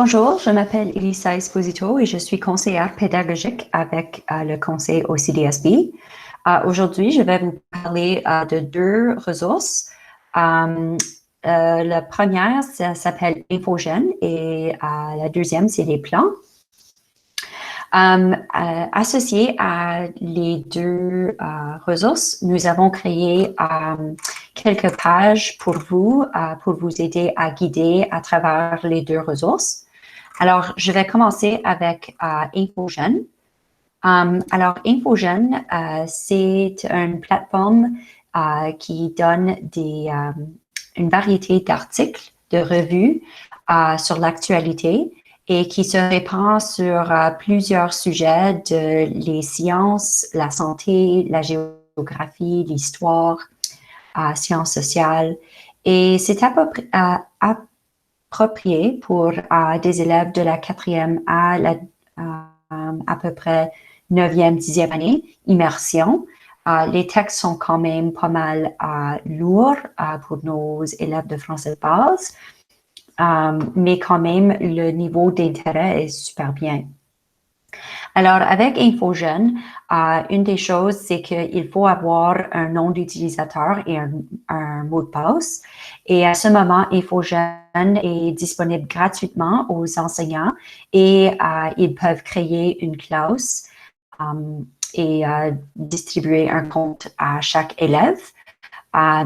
Bonjour, je m'appelle Elisa Esposito et je suis conseillère pédagogique avec le conseil au CDSB. Aujourd'hui, je vais vous parler de deux ressources. La première, ça s'appelle Infogène et la deuxième, c'est les plans. Associés à les deux ressources, nous avons créé quelques pages pour vous aider à guider à travers les deux ressources. Alors, je vais commencer avec Infogène. Alors, Infogène, c'est une plateforme qui donne une variété d'articles, de revues sur l'actualité et qui se répand sur plusieurs sujets de les sciences, la santé, la géographie, l'histoire, sciences sociales. Et c'est approprié pour des élèves de la 4e à peu près 9e, 10e année, immersion. Les textes sont quand même pas mal lourds pour nos élèves de français de base, mais quand même, le niveau d'intérêt est super bien. Alors, avec Infogène, une des choses, c'est qu'il faut avoir un nom d'utilisateur et un mot de passe. Et à ce moment, Infogène est disponible gratuitement aux enseignants et ils peuvent créer une classe et distribuer un compte à chaque élève.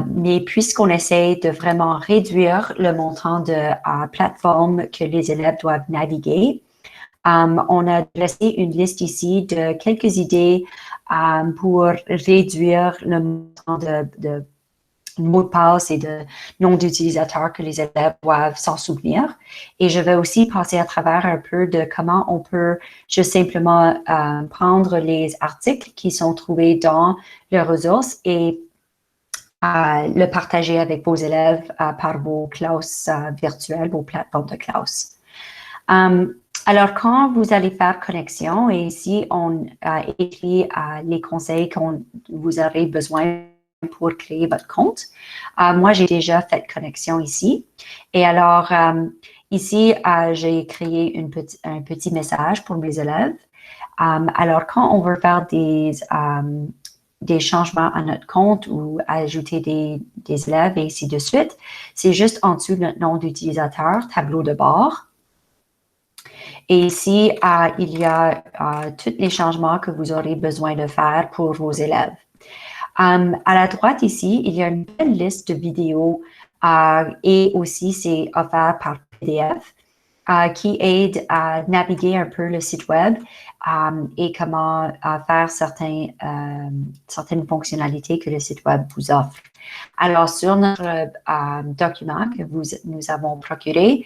Mais puisqu'on essaie de vraiment réduire le montant de plateforme que les élèves doivent naviguer, on a dressé une liste ici de quelques idées pour réduire le montant de mots de passe et de nom d'utilisateur que les élèves doivent s'en souvenir. Et je vais aussi passer à travers un peu de comment on peut juste simplement prendre les articles qui sont trouvés dans les ressources et le partager avec vos élèves par vos classes virtuelles, vos plateformes de classe. Alors, quand vous allez faire connexion, et ici, on écrit les conseils que vous aurez besoin pour créer votre compte. Moi, j'ai déjà fait connexion ici. Et alors, ici, j'ai créé un petit message pour mes élèves. Alors, quand on veut faire des changements à notre compte ou ajouter des élèves et ainsi de suite, c'est juste en dessous de notre nom d'utilisateur, tableau de bord. Et ici, il y a tous les changements que vous aurez besoin de faire pour vos élèves. À la droite ici, il y a une belle liste de vidéos et aussi c'est offert par PDF qui aide à naviguer un peu le site web et comment faire certaines fonctionnalités que le site web vous offre. Alors, sur notre document que nous avons procuré,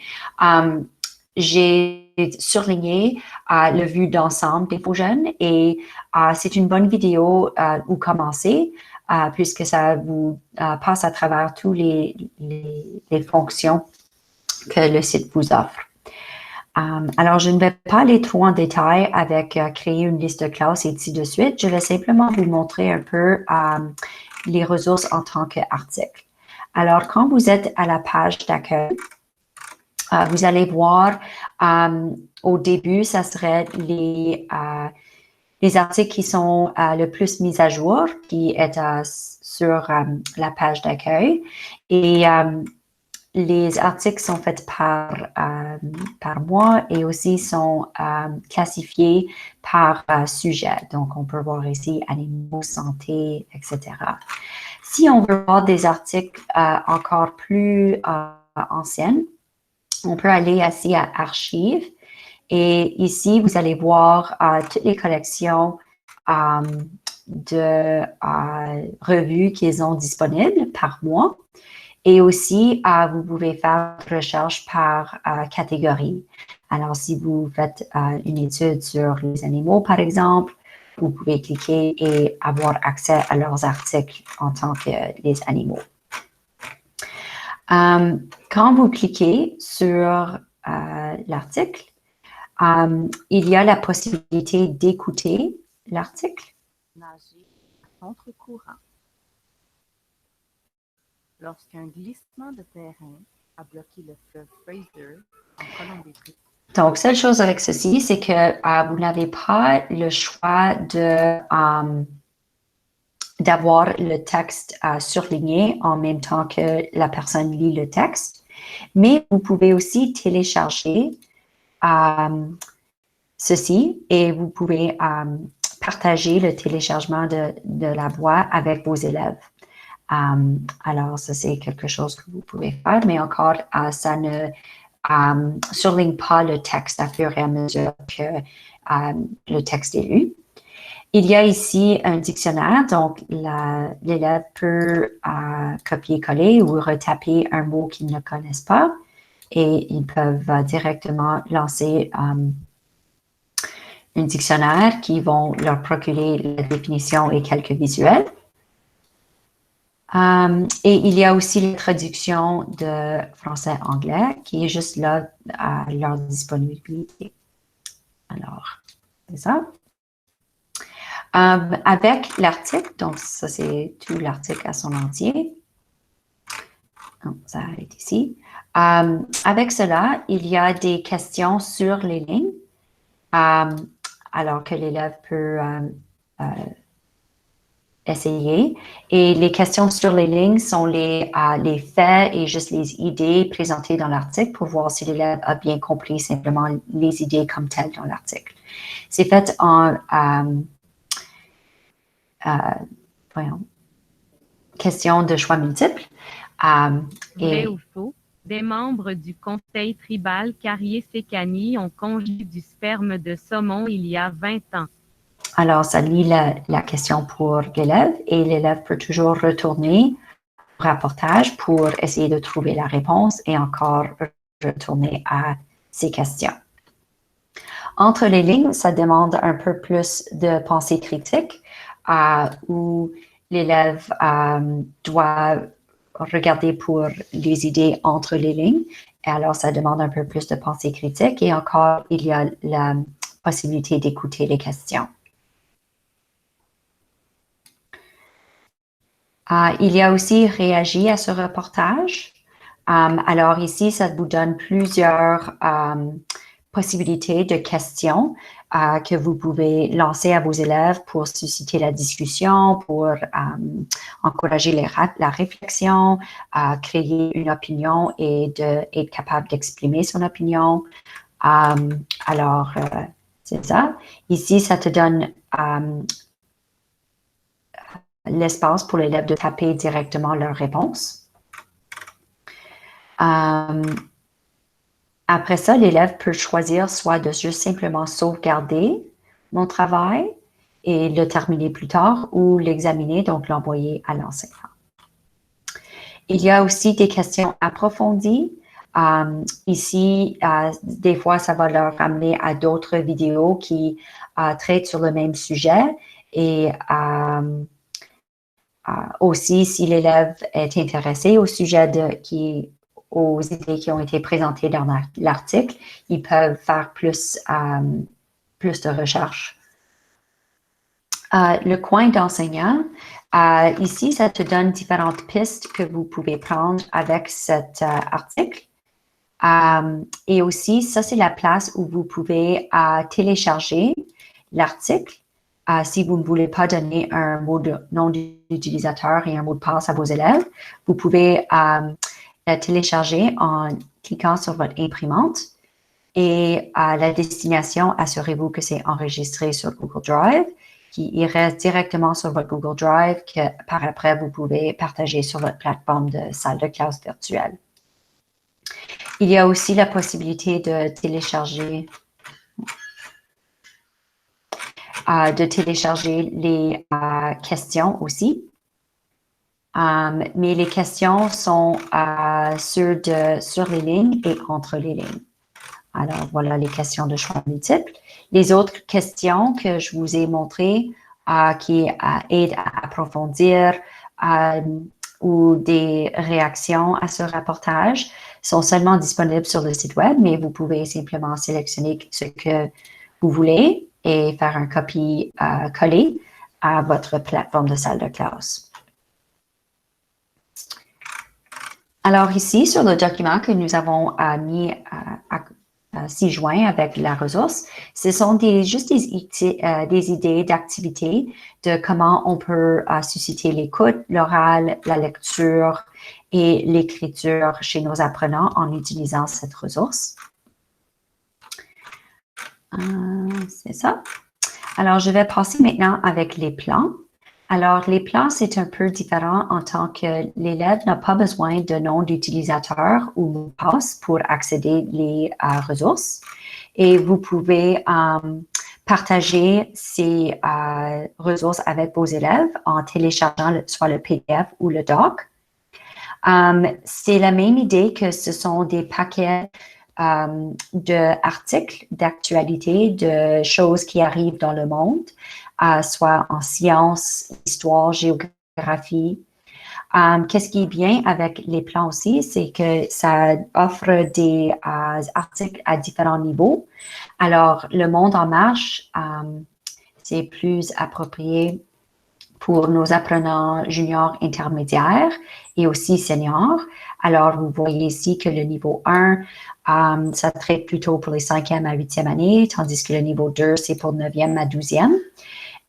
j'ai surligné le vue d'ensemble d'Infogène et c'est une bonne vidéo où commencer puisque ça vous passe à travers tous les fonctions que le site vous offre. Alors, je ne vais pas aller trop en détail avec créer une liste de classes et ainsi de suite. Je vais simplement vous montrer un peu les ressources en tant qu'article. Alors, quand vous êtes à la page d'accueil, vous allez voir au début, ça serait les articles qui sont le plus mis à jour, qui est sur la page d'accueil. Et les articles sont faits par mois et aussi sont classifiés par sujet. Donc, on peut voir ici animaux, santé, etc. Si on veut voir des articles encore plus anciens, on peut aller ici à Archives. Et ici, vous allez voir toutes les collections de revues qu'ils ont disponibles par mois. Et aussi, vous pouvez faire une recherche par catégorie. Alors, si vous faites une étude sur les animaux, par exemple, vous pouvez cliquer et avoir accès à leurs articles en tant que les animaux. Quand vous cliquez sur l'article, il y a la possibilité d'écouter l'article. Nager à contre-courant. Lorsqu'un glissement de terrain a bloqué le fleuve Fraser en Colombie-Britannique, Donc, seule chose avec ceci, c'est que vous n'avez pas le choix d'avoir le texte surligné en même temps que la personne lit le texte, mais vous pouvez aussi télécharger ceci et vous pouvez partager le téléchargement de la voix avec vos élèves. Alors, ça, c'est quelque chose que vous pouvez faire, mais encore, ça ne surligne pas le texte à fur et à mesure que le texte est lu. Il y a ici un dictionnaire, donc l'élève peut copier-coller ou retaper un mot qu'ils ne connaissent pas et ils peuvent directement lancer un dictionnaire qui vont leur procurer la définition et quelques visuels. Et il y a aussi la traduction de français-anglais qui est juste là à leur disponibilité. Alors, c'est ça. Avec l'article, donc ça c'est tout l'article à son entier. Donc, ça arrête ici. Avec cela, il y a des questions sur les lignes, alors que l'élève peut essayer. Et les questions sur les lignes sont les faits et juste les idées présentées dans l'article pour voir si l'élève a bien compris simplement les idées comme telles dans l'article. C'est fait en question de choix multiples. Vrai ou faux? Des membres du conseil tribal Carrier-Sécanie ont congelé du sperme de saumon il y a 20 ans. Alors, ça lit la question pour l'élève et l'élève peut toujours retourner au rapportage pour essayer de trouver la réponse et encore retourner à ses questions. Entre les lignes, ça demande un peu plus de pensée critique où l'élève doit regarder pour les idées entre les lignes. Et alors, ça demande un peu plus de pensée critique et encore, il y a la possibilité d'écouter les questions. Il y a aussi réagi à ce reportage. Alors ici, ça vous donne plusieurs possibilités de questions que vous pouvez lancer à vos élèves pour susciter la discussion, pour encourager la réflexion, créer une opinion et être capable d'exprimer son opinion. Alors, c'est ça. Ici, ça te donne l'espace pour l'élève de taper directement leur réponse. Après ça, l'élève peut choisir soit de juste simplement sauvegarder mon travail et le terminer plus tard ou l'examiner, donc l'envoyer à l'enseignant. Il y a aussi des questions approfondies. Ici, des fois, ça va leur ramener à d'autres vidéos qui traitent sur le même sujet et aussi, si l'élève est intéressé au sujet aux idées qui ont été présentées dans l'article, ils peuvent faire plus de recherche. Le coin d'enseignant, ici, ça te donne différentes pistes que vous pouvez prendre avec cet article. Et aussi, ça, c'est la place où vous pouvez télécharger l'article. Si vous ne voulez pas donner un nom d'utilisateur et un mot de passe à vos élèves, vous pouvez la télécharger en cliquant sur votre imprimante et à la destination, assurez-vous que c'est enregistré sur Google Drive, qui irait directement sur votre Google Drive que par après, vous pouvez partager sur votre plateforme de salle de classe virtuelle. Il y a aussi la possibilité de télécharger les questions aussi. Mais les questions sont sur les lignes et entre les lignes. Alors, voilà les questions de choix multiples. Les autres questions que je vous ai montrées qui aident à approfondir ou des réactions à ce reportage sont seulement disponibles sur le site web, mais vous pouvez simplement sélectionner ce que vous voulez et faire un copier-coller à votre plateforme de salle de classe. Alors ici, sur le document que nous avons mis s'y joint avec la ressource. Ce sont juste des idées d'activités de comment on peut susciter l'écoute, l'oral, la lecture et l'écriture chez nos apprenants en utilisant cette ressource. C'est ça. Alors, je vais passer maintenant avec les plans. Alors, les plans, c'est un peu différent en tant que l'élève n'a pas besoin de nom d'utilisateur ou mot de passe pour accéder les ressources. Et vous pouvez partager ces ressources avec vos élèves en téléchargeant soit le PDF ou le doc. C'est la même idée que ce sont des paquets d'articles, d'actualités, de choses qui arrivent dans le monde, soit en sciences, histoire, géographie. Qu'est-ce qui est bien avec les plans aussi, c'est que ça offre des articles à différents niveaux. Alors, le monde en marche, c'est plus approprié pour nos apprenants juniors intermédiaires et aussi seniors. Alors, vous voyez ici que le niveau 1, ça traite plutôt pour les 5e à 8e années, tandis que le niveau 2, c'est pour 9e à 12e.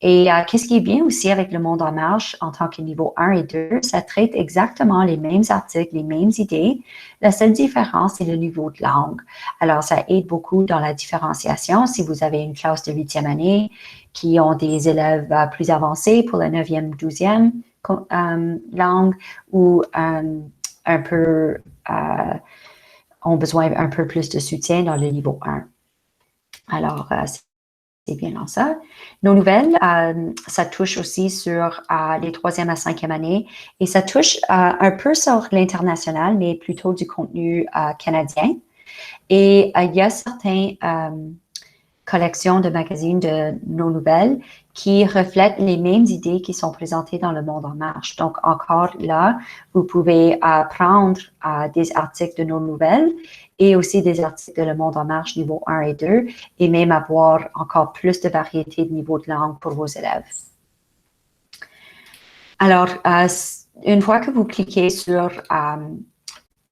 Et qu'est-ce qui est bien aussi avec le monde en marche en tant que niveau 1 et 2, ça traite exactement les mêmes articles, les mêmes idées. La seule différence, c'est le niveau de langue. Alors, ça aide beaucoup dans la différenciation. Si vous avez une classe de 8e année qui ont des élèves plus avancés pour la 9e, 12e langue ou un peu ont besoin un peu plus de soutien dans le niveau 1. Alors, c'est bien dans ça. Nos nouvelles, ça touche aussi sur les 3e à 5e années et ça touche un peu sur l'international, mais plutôt du contenu canadien. Et il y a certaines collections de magazines de nos nouvelles qui reflètent les mêmes idées qui sont présentées dans le monde en marche. Donc, encore là, vous pouvez prendre des articles de nos nouvelles et aussi des articles de Le Monde en marche niveau 1 et 2 et même avoir encore plus de variété de niveau de langue pour vos élèves. Alors, une fois que vous cliquez sur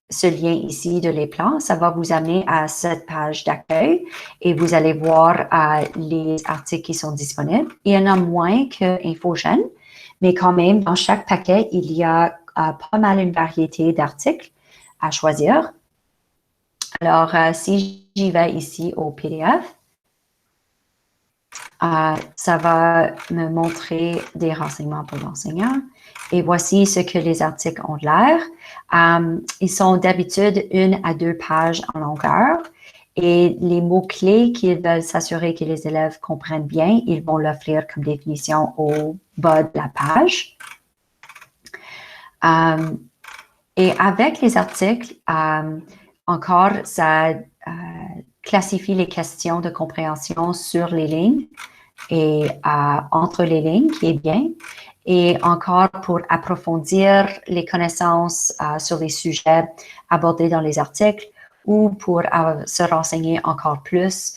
ce lien ici de les plans, ça va vous amener à cette page d'accueil et vous allez voir les articles qui sont disponibles. Il y en a moins que InfoGen, mais quand même, dans chaque paquet, il y a pas mal une variété d'articles à choisir. Alors, si j'y vais ici au PDF, ça va me montrer des renseignements pour l'enseignant. Et voici ce que les articles ont l'air. Ils sont d'habitude 1 à 2 pages en longueur. Et les mots-clés qu'ils veulent s'assurer que les élèves comprennent bien, ils vont l'offrir comme définition au bas de la page. Et avec les articles, encore, ça classifie les questions de compréhension sur les lignes et entre les lignes, qui est bien. Et encore pour approfondir les connaissances sur les sujets abordés dans les articles ou pour se renseigner encore plus,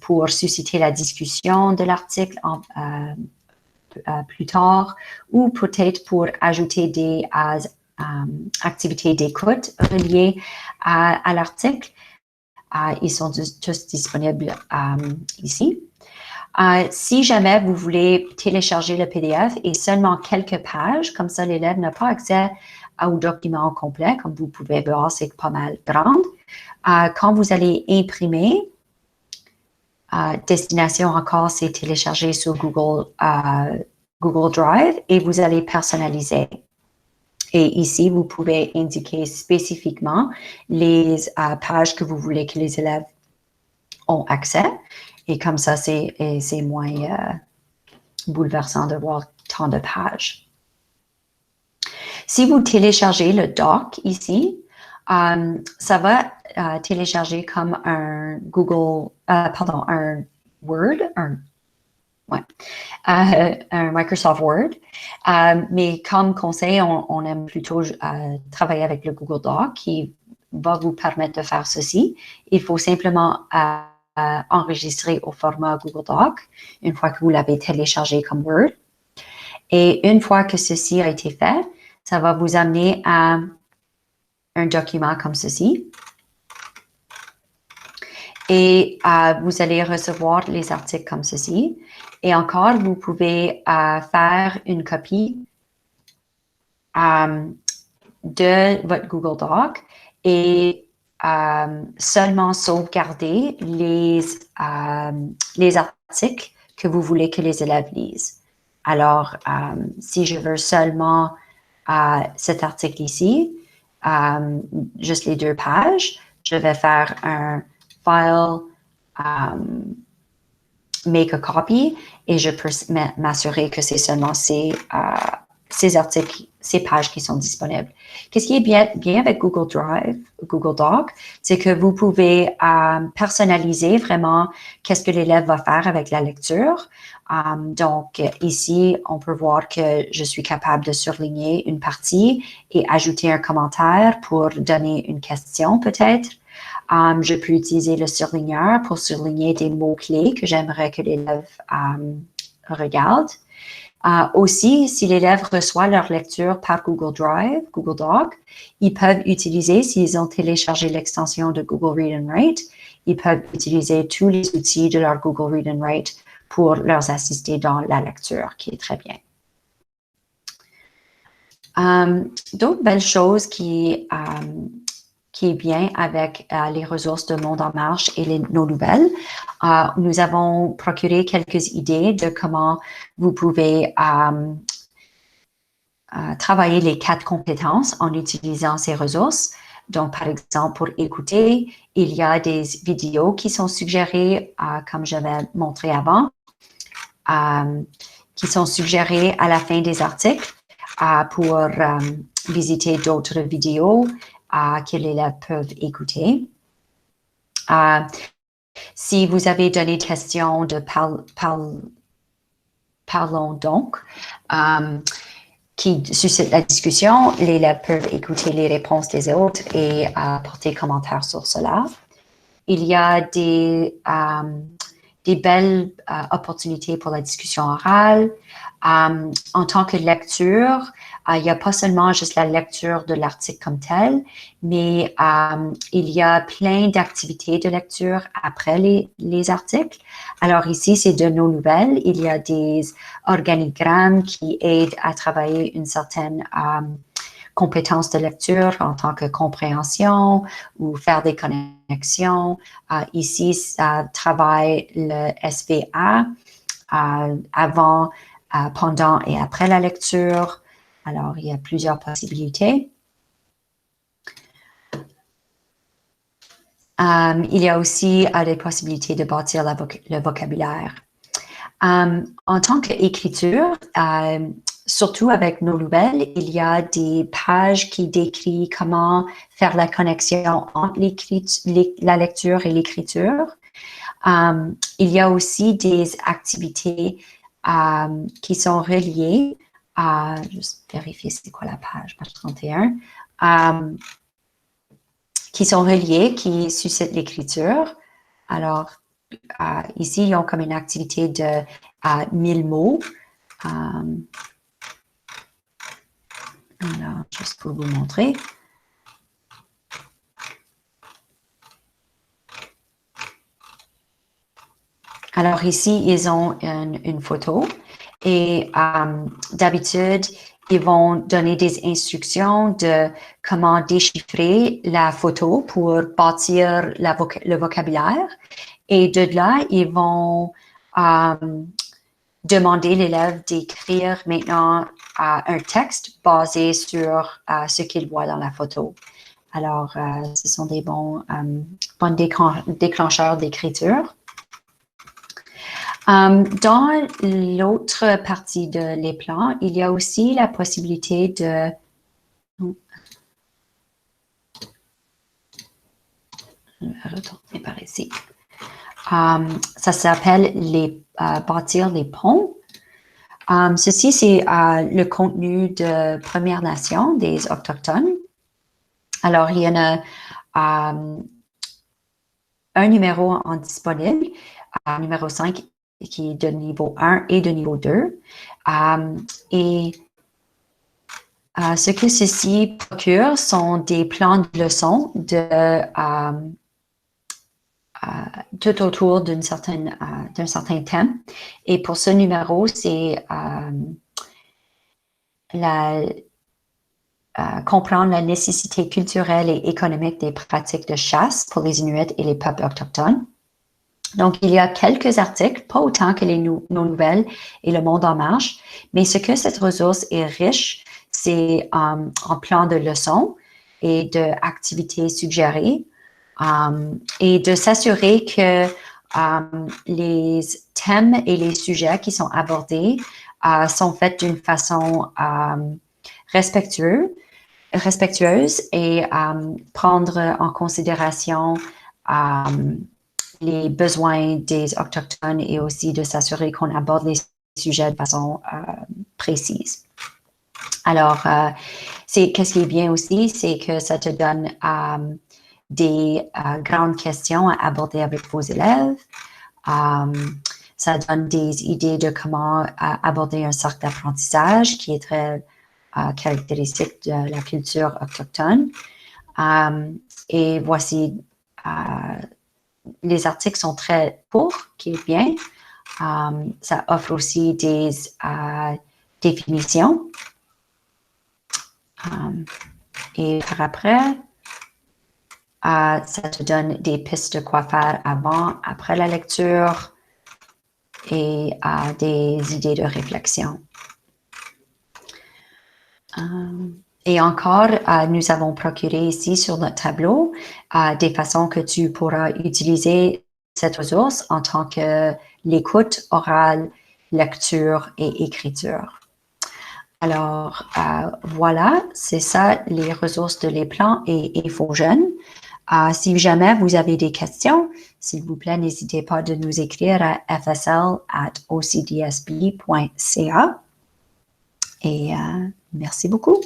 pour susciter la discussion de l'article plus tard ou peut-être pour ajouter des activités d'écoute reliées à l'article. Ils sont tous disponibles ici. Si jamais vous voulez télécharger le PDF et seulement quelques pages, comme ça l'élève n'a pas accès au document complet, comme vous pouvez voir, c'est pas mal grand. Quand vous allez imprimer, destination encore, c'est télécharger sur Google Drive et vous allez personnaliser. Et ici, vous pouvez indiquer spécifiquement les pages que vous voulez que les élèves ont accès. Et comme ça, c'est moins bouleversant de voir tant de pages. Si vous téléchargez le doc ici, ça va télécharger comme un un Word, un Microsoft Word. Mais comme conseil, on aime plutôt travailler avec le Google Doc qui va vous permettre de faire ceci. Il faut simplement enregistrer au format Google Doc une fois que vous l'avez téléchargé comme Word. Et une fois que ceci a été fait, ça va vous amener à un document comme ceci. et vous allez recevoir les articles comme ceci. Et encore, vous pouvez faire une copie de votre Google Doc et seulement sauvegarder les articles que vous voulez que les élèves lisent. Alors, si je veux seulement cet article ici, juste les 2 pages, je vais faire un file make a copy et je peux m'assurer que c'est seulement ces articles, ces pages qui sont disponibles. Qu'est-ce qui est bien avec Google Drive, Google Doc, c'est que vous pouvez personnaliser vraiment qu'est-ce que l'élève va faire avec la lecture. Donc, ici, on peut voir que je suis capable de surligner une partie et ajouter un commentaire pour donner une question peut-être. Je peux utiliser le surligneur pour surligner des mots-clés que j'aimerais que l'élève regarde. Aussi, si l'élève reçoit leur lecture par Google Drive, Google Doc, ils peuvent utiliser, s'ils ont téléchargé l'extension de Google Read and Write, ils peuvent utiliser tous les outils de leur Google Read and Write pour leur assister dans la lecture, qui est très bien. D'autres belles choses qui est bien avec les ressources de Monde en Marche et nos nouvelles. Nous avons procuré quelques idées de comment vous pouvez travailler les 4 compétences en utilisant ces ressources. Donc, par exemple, pour écouter, il y a des vidéos qui sont suggérées, comme j'avais montré avant, qui sont suggérées à la fin des articles pour visiter d'autres vidéos que les élèves peuvent écouter. Si vous avez donné question de Parlons donc, qui suscite la discussion, les élèves peuvent écouter les réponses des autres et porter commentaires sur cela. Il y a des belles opportunités pour la discussion orale. En tant que lecture, il n'y a pas seulement juste la lecture de l'article comme tel, mais il y a plein d'activités de lecture après les articles. Alors ici, c'est de nos nouvelles. Il y a des organigrammes qui aident à travailler une certaine compétence de lecture en tant que compréhension ou faire des connexions. Ici, ça travaille le SVA avant, pendant et après la lecture. Alors, il y a plusieurs possibilités. Il y a aussi des possibilités de bâtir le vocabulaire. En tant qu'écriture, surtout avec nos nouvelles, il y a des pages qui décrivent comment faire la connexion entre la lecture et l'écriture. Il y a aussi des activités qui sont reliées juste vérifier c'est quoi la page 31, qui sont reliées, qui suscitent l'écriture. Alors, ici, ils ont comme une activité de 1000 mots. Alors, juste pour vous montrer. Alors ici, ils ont une photo et d'habitude, ils vont donner des instructions de comment déchiffrer la photo pour bâtir le vocabulaire. Et de là, ils vont demander l'élève d'écrire maintenant un texte basé sur ce qu'il voit dans la photo. Alors, ce sont des bons déclencheurs d'écriture. Dans l'autre partie de les plans, il y a aussi la possibilité de... Je vais retourner par ici. Ça s'appelle bâtir les ponts. Ceci, c'est le contenu de Premières Nations, des Autochtones. Alors, il y en a un numéro en disponible, numéro 5, qui est de niveau 1 et de niveau 2. Et ce que ceci procure sont des plans de leçons tout autour d'un certain thème. Et pour ce numéro, c'est comprendre la nécessité culturelle et économique des pratiques de chasse pour les Inuits et les peuples autochtones. Donc, il y a quelques articles, pas autant que nos nouvelles et le monde en marche, mais ce que cette ressource est riche, c'est en plan de leçons et d'activités suggérées et de s'assurer que les thèmes et les sujets qui sont abordés sont faits d'une façon respectueuse et prendre en considération les besoins des Autochtones et aussi de s'assurer qu'on aborde les sujets de façon précise. Alors, qu'est-ce qui est bien aussi, c'est que ça te donne des grandes questions à aborder avec vos élèves. Ça donne des idées de comment aborder un cercle d'apprentissage qui est très caractéristique de la culture autochtone. Et voici, les articles sont très courts, qui est bien. Ça offre aussi des définitions. Et par après, ça te donne des pistes de quoi faire avant, après la lecture et des idées de réflexion. Et encore, nous avons procuré ici sur notre tableau des façons que tu pourras utiliser cette ressource en tant que l'écoute orale, lecture et écriture. Alors, voilà, c'est ça les ressources de Les Plans et InfoJeunes. Si jamais vous avez des questions, s'il vous plaît, n'hésitez pas de nous écrire à fsl@ocdsb.ca. Et merci beaucoup.